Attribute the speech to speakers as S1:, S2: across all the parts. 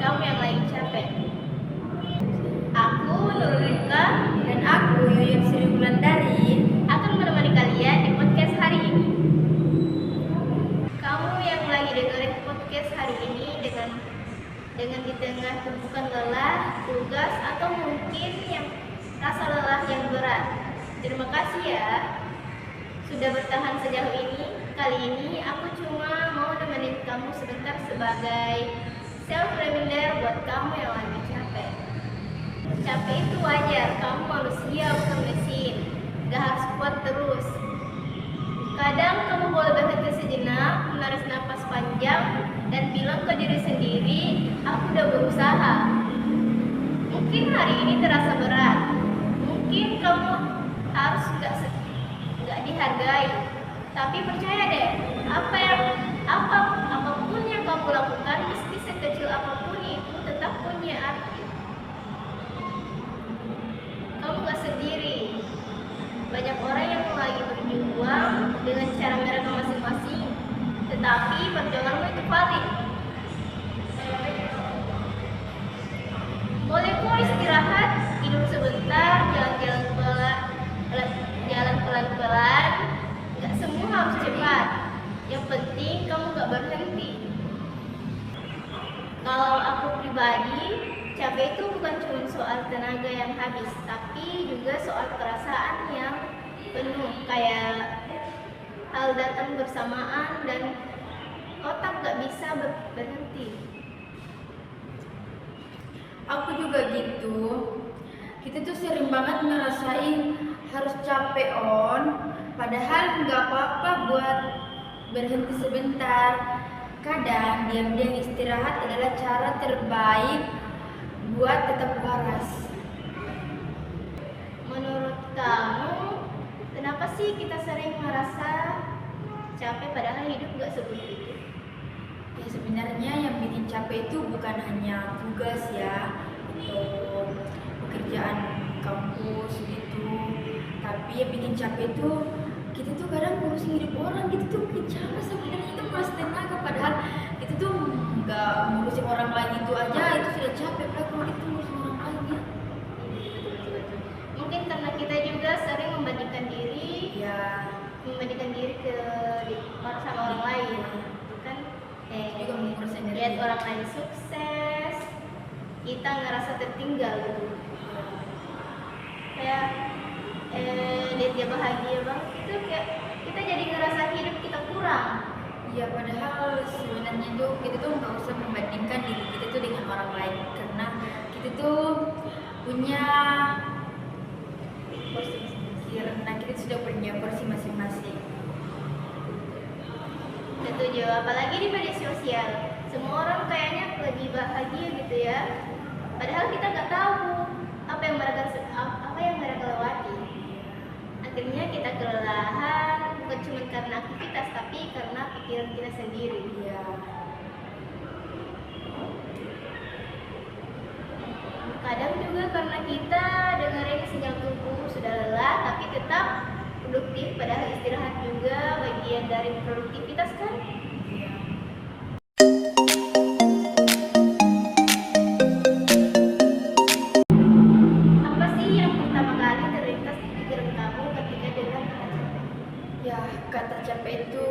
S1: kamu yang lagi capek. Aku Nurulika
S2: Dan aku Yuyun Sri Wulandari
S1: akan menemani kalian di podcast hari ini. Kamu yang lagi dengerin podcast hari ini dengan di tengah tumpukan lelah, tugas, atau mungkin yang rasa lelah yang berat. Terima kasih ya sudah bertahan sejauh ini. Kali ini aku cuma mau nemenin kamu sebentar sebagai self reminder buat kamu yang lagi capek. Capek itu wajar, kamu manusia bukan mesin. Gak harus kuat terus. Kadang kamu boleh berhenti sejenak, menarik napas panjang, dan bilang ke diri sendiri, aku udah berusaha. Mungkin hari ini terasa berat. Mungkin kamu harus gak dihargai. Tapi percaya deh, apapun yang kamu lakukan, meski sekecil apapun itu tetap punya arti. Kamu gak sendiri. Banyak orang yang lagi berjuang dengan cara mereka masing-masing, tetapi perjuanganmu itu valid. Boleh kok istirahat, tidur sebentar, jalan pelan-pelan. Gak semua harus cepat. Yang penting kamu gak berhenti. Kalau aku pribadi, capek itu bukan cuma soal tenaga yang habis, tapi juga soal perasaan yang penuh, kayak hal datang bersamaan dan otak gak bisa berhenti.
S2: Aku juga gitu. Kita tuh sering banget ngerasain harus capek padahal nggak apa-apa buat berhenti sebentar. Kadang diam-diam istirahat adalah cara terbaik buat tetap waras.
S1: Menurut kamu, kenapa sih kita sering merasa capek padahal hidup gak seperti itu?
S2: Ya sebenarnya yang bikin capek itu bukan hanya tugas ya, atau pekerjaan kampus gitu. Tapi yang bikin capek itu kita tuh kadang ngurusin hidup orang, gitu tuh bikin capek sebenarnya, itu merasa tenaga padahal kita tuh nggak ngurusin orang lain itu aja itu sudah capek, padahal kalau kita ngurusin orang lain ya.
S1: Mungkin karena kita juga sering membandingkan diri sama orang lain, kan?
S2: Juga mengurus sendiri.
S1: Lihat orang lain sukses, kita ngerasa tertinggal gitu. Kayak lihat dia bahagia banget, itu kayak kita jadi ngerasa hidup kita kurang.
S2: Ya padahal sebenarnya tuh kita tuh nggak usah membandingkan diri kita tuh dengan orang lain, karena kita tuh punya porsi masing-masing.
S1: Setuju, apalagi di media sosial. Semua orang kayaknya lagi bahagia gitu ya. Padahal kita nggak tahu apa yang mereka lewati. Akhirnya kita kelelahan, bukan cuma karena aktivitas, tapi karena pikiran kita sendiri.
S2: Ya.
S1: Kadang juga karena kita dengerin sinyal tubuh sudah lelah, tapi tetap produktif, padahal istirahat juga bagian dari produktivitas kan? Apa sih yang pertama kali terlintas di pikiran kamu ketika dengar kata capek?
S2: Ya, kata capek itu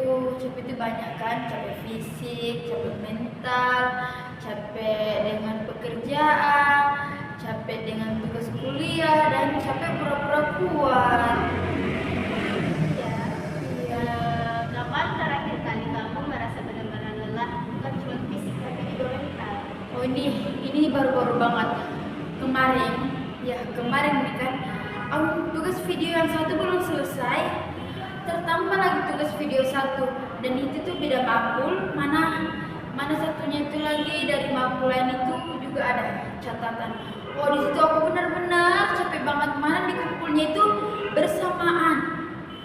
S2: banyak kan, capek fisik, capek mental, capek dengan pekerjaan, capek dengan tugas kuliah, dan capek pura-pura kuat.
S1: Ya, kapan terakhir kali kamu merasa benar-benar lelah, bukan cuma fisik tapi juga mental?
S2: Oh ini baru-baru banget. Kemarin nih kan, tugas video yang satu belum selesai, tertambah lagi tugas video satu, dan itu tuh beda makul, mana satunya itu lagi dari makul lain itu juga ada catatan. Oh di situ aku benar-benar capek banget, mana dikumpulnya itu bersamaan.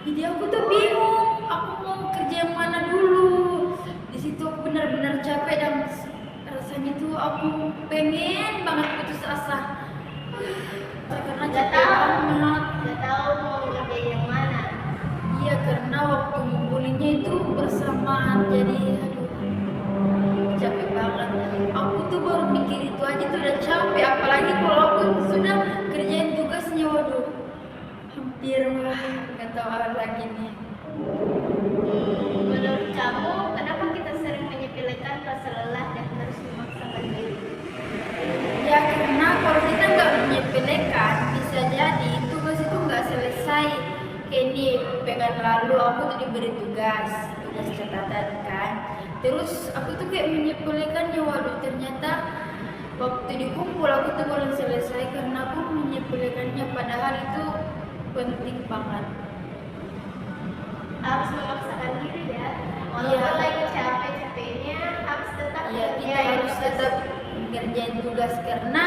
S2: Jadi aku tuh bingung, aku mau kerja yang mana dulu. Di situ aku benar-benar capek dan rasanya tuh aku pengen banget putus asa. Karena capek banget.
S1: Gak tahu mau kerja yang mana.
S2: Iya, karena waktu ngumpulinnya itu bersamaan, jadi aduh capek banget. Aku tuh baru mikirin aja tuh udah capek, apalagi kalau aku sudah kerjain tugasnya, waduh, hampir nggak tahu apa lagi nih.
S1: Menurut kamu, kenapa kita sering menyepelekan rasa lelah dan terus memaksakan diri?
S2: Ya karena kalau kita nggak menyepelekan, bisa jadi tugas itu nggak selesai. Kayak ini pekan lalu aku tuh diberi tugas catatan kan. Terus aku tuh kayak menyepelekannya, waduh ternyata waktu dikumpul aku tuh belum selesai karena aku menyepelekannya, padahal itu penting banget.
S1: Harus memaksakan diri ya, walaupun lagi capek-capeknya harus tetap
S2: Kita harus tetap ngerjain tugas karena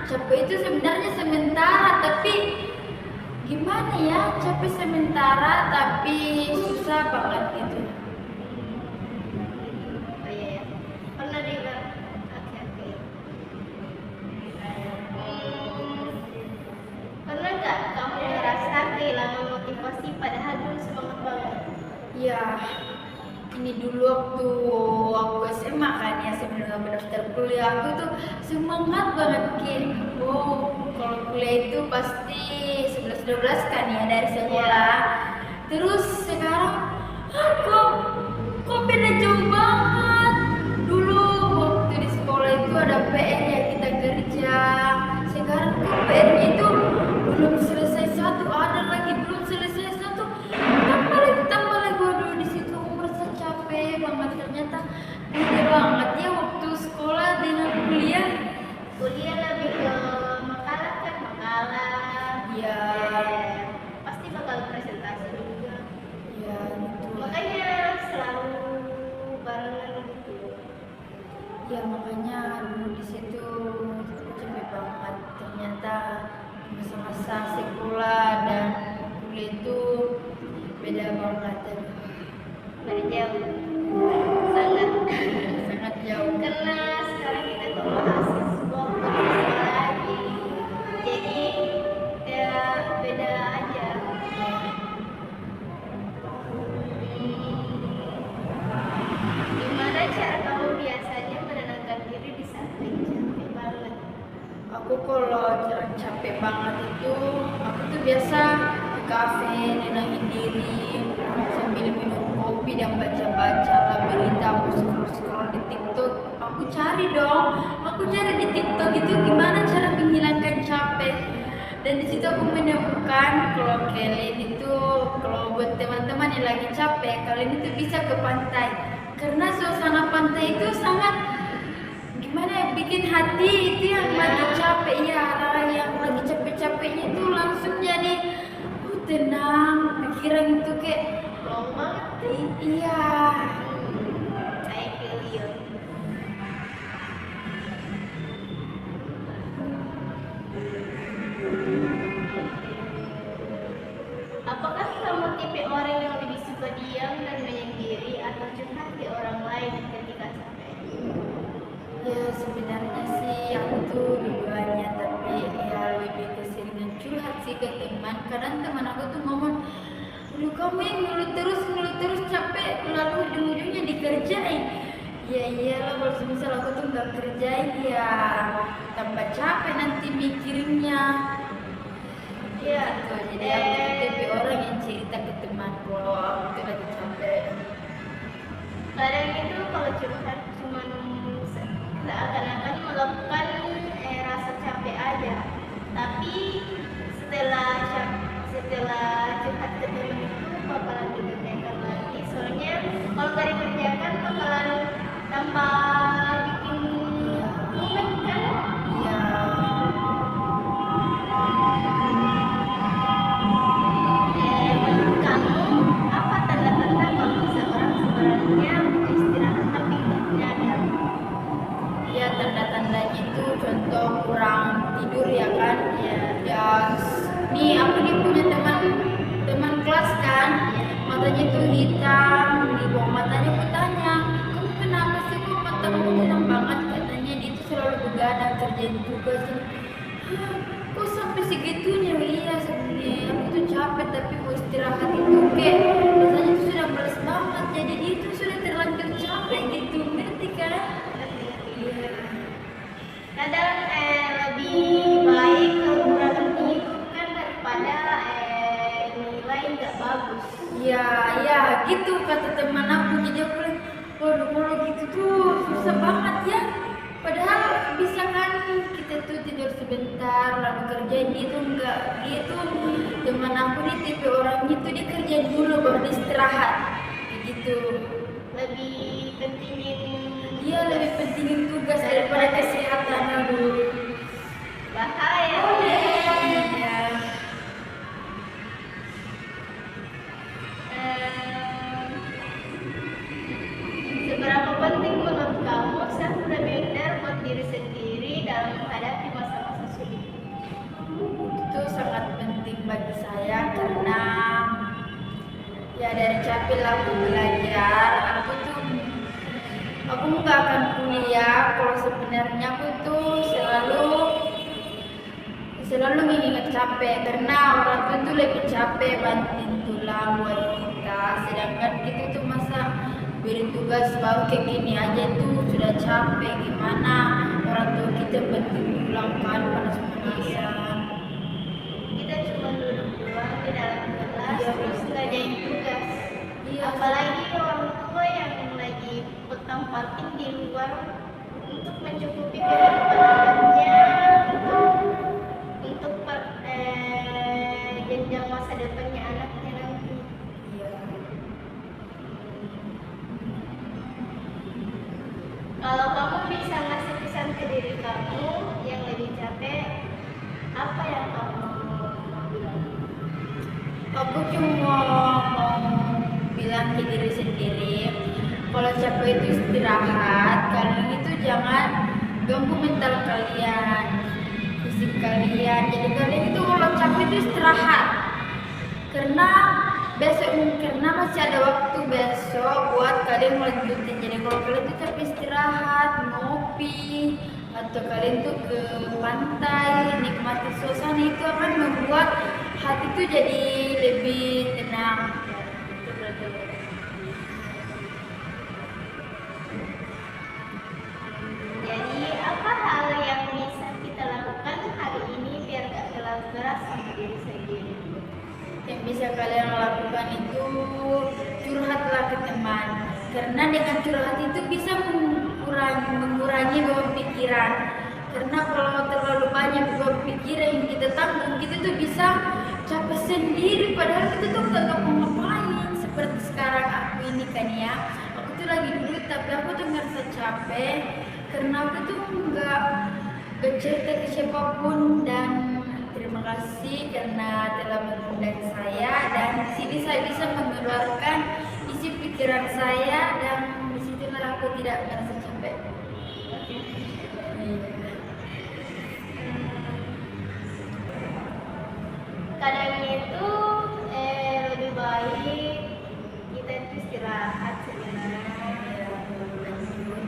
S2: capek itu sebenarnya sementara, tapi gimana ya, capek sementara tapi susah banget gitu.
S1: Oh iya ya, pernah dengar. Oke. Pernah nggak kamu merasa kehilangan motivasi padahal dulu semangat banget?
S2: Ya, ini dulu waktu aku SMA kan ya, sebelum mendaftar kuliah aku tuh semangat banget Kin. Kalau kuliah itu pasti 11-12 kan ya dari sekolah. Terus sekarang kok beda jauh banget. Dulu waktu di sekolah itu ada PR ya kita kerja. Sekarang tuh PR-nya itu belum selesai satu, ada lagi belum selesai satu. Tambah lagi, waduh di situ aku merasa capek banget. Ternyata beda banget ya waktu sekolah dengan kuliah.
S1: Kuliah lebih ke makalah kan, makalah.
S2: Ya,
S1: Pasti bakal presentasi juga.
S2: ya gitu.
S1: Makanya selalu barengan gitu.
S2: Ya makanya dulu di situ capek banget. Ternyata masa-masa sekolah dan kuliah itu beda banget.
S1: Beda jauh. Sangat
S2: jauh.
S1: Karena sekarang kita tuh mahasiswa bukan lagi. Jadi ya beda aja. Gimana cara kamu biasanya menenangkan diri di saat lagi capek banget?
S2: Aku kalau capek banget itu, aku tuh biasa ke kafe, nenangin diri sambil minum kopi dan baca-baca lah berita. Aku scroll di TikTok, aku cari di TikTok itu gimana cara menghilangkan capek. Dan di situ aku menemukan kalau kalian itu, kalau buat teman-teman yang lagi capek, kalian itu bisa ke pantai karena suasana pantai itu sangat gimana ya, bikin hati itu yang lagi capek ya, yang lagi capek-capeknya itu langsung jadi tenang, pikiran itu kayak
S1: Long banget.
S2: iya.
S1: I feel you. Apakah kamu tipe orang yang lebih suka diam dan menyendiri atau curhat di orang lain ketika capek?
S2: Ya sebenarnya sih aku tuh dua-duanya, tapi ya lebih keseringan curhat sih ke teman. Kadang teman aku tuh ngomong, "Lu kamu yang ngeluh terus capek, lalu ujung-ujungnya dikerjain." Ya iyalah, kalau misal aku tuh nggak kerjain ya tambah capek nanti mikirinnya.
S1: Ya,
S2: Gitu. Jadi aku tuh tipe orang yang cerita ke teman kalau aku tuh lagi capek.
S1: kadang itu kalau curhat cuma seakan-akan melakukan rasa capek aja, tapi setelah curhat ke teman itu bakalan dikerjakan lagi. Soalnya kalau nggak dikerjakan bakalan tambah bikin mumet kan.
S2: Ya.
S1: Menurut kamu apa tanda-tanda kalau seseorang sebenarnya butuh istirahat tapi nggak nyadar?
S2: Ya tanda-tandanya itu contoh kurang tidur ya kan ya, nih aku nih punya teman kelas kan, matanya tuh hitam, di bawah matanya aku tanya, kamu kenapa sih kok matamu hitam banget, katanya dia tuh selalu begadang kerjain tugas. "Hah, kok sampai segitunya?" Iya sebenarnya aku tuh capek tapi mau istirahat itu kayak rasanya tuh sudah males banget, jadi dia tuh sudah terlanjur capek gitu, ngerti kan? Iya.
S1: Kadang
S2: sebentar lalu kerjain. Dia tuh teman aku nih tipe orangnya tuh dia kerjain dulu baru dia istirahat gitu.
S1: Lebih pentingin
S2: Dia lebih pentingin tugas daripada kesehatan. Aduh,
S1: bahaya.
S2: iya.
S1: Seberapa penting menurut kamu self reminder buat diri sendiri dalam menghadapi masa-masa sulit?
S2: Itu sangat penting bagi saya karena ya dari capek aku belajar, aku nggak akan kuliah kalau sebenarnya aku tuh selalu mengingat capek karena orang tua tuh lebih capek banting tulang buat kita, sedangkan kita tuh masa beri tugas baru kayak gini aja tuh sudah capek, gimana orang tua kita banting tulang kan panas-panasan.
S1: Kita cuma duduk doang di dalam kelas
S2: Iya,
S1: terus ngerjain tugas.
S2: Iya.
S1: Apalagi orang tua yang lagi petang-pating di luar untuk mencukupi kehidupan anaknya, untuk jenjang masa depannya anaknya nanti.
S2: Iya.
S1: Kalau kamu bisa ngasih pesan ke diri kamu yang lebih capek, apa yang kamu mau bilang?
S2: Aku cuma mau bilang ke diri sendiri, kalau capek itu istirahat, kalian itu jangan ganggu mental kalian, fisik kalian. Jadi kalian itu kalau capek itu istirahat, karena masih ada waktu besok buat kalian melanjutin. Jadi kalau kalian itu capek istirahat, ngopi, atau kalian tuh ke pantai nikmati suasana, itu akan membuat hati tuh jadi lebih tenang.
S1: Jadi apa hal yang bisa kita lakukan hari ini biar gak terlalu keras sama diri sendiri?
S2: Yang bisa kalian lakukan itu curhatlah ke teman, karena dengan curhat itu bisa mengurangi beban pikiran. Karena kalau terlalu banyak beban pikiran yang kita tanggung, kita tuh bisa capek sendiri, padahal kita tuh nggak ngapa-ngapain. Seperti sekarang aku ini kan ya, aku tuh lagi duduk tapi aku tuh ngerasa capek karena aku tuh nggak cerita ke siapapun. Dan terima kasih karena telah mengundang saya, dan di sini saya bisa mengeluarkan isi pikiran saya, dan disitulah aku tidak merasa capek.
S1: Kadang itu lebih baik kita itu istirahat sebenarnya.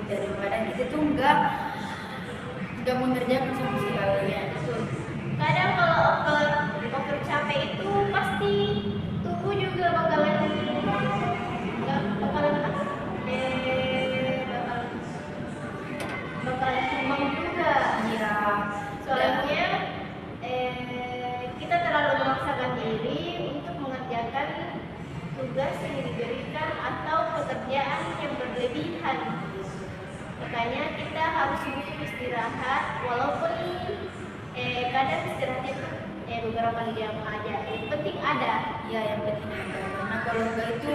S2: Daripada kita tuh nggak mengerjakan sama sekali ya.
S1: Kadang kalau over capek itu pasti tubuh juga bakalan tumbang juga.
S2: Iya.
S1: Soalnya kita terlalu memaksakan diri untuk mengerjakan tugas yang diberikan atau pekerjaan yang berlebihan. Makanya kita harus butuh istirahat, walaupun kadang istirahatnya beberapa jam aja. Yang penting ada.
S2: Ya, yang penting ada. Karena kalau enggak itu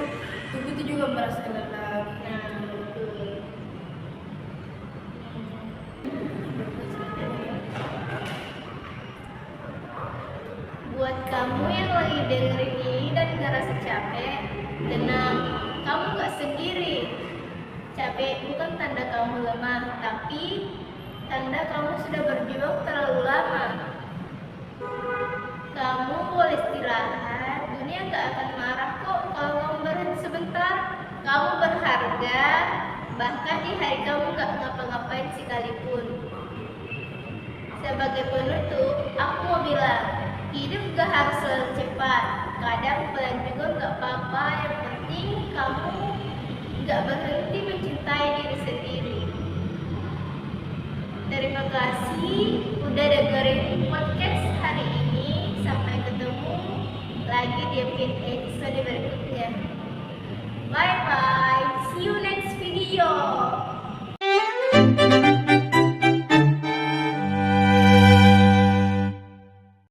S2: tubuh itu juga merasa lelah.
S1: Nah, betul. Buat kamu yang lagi dengerin ini dan ngerasa capek, tenang, kamu gak sendiri. Capek bukan tanda kamu lemah, tapi tanda kamu sudah berjuang terlalu lama. Kamu boleh istirahat, dunia gak akan marah kok kalau kamu berhenti sebentar. Kamu berharga, bahkan di hari kamu gak ngapa-ngapain sekalipun. Sebagai penutup, aku mau bilang, hidup gak harus selalu cepat. Kadang pelan juga gak apa-apa, yang penting kamu gak berhenti mencintai diri sendiri. Terima kasih udah dengerin podcast hari ini. Sampai ketemu lagi di episode berikutnya. Bye bye. See you next video.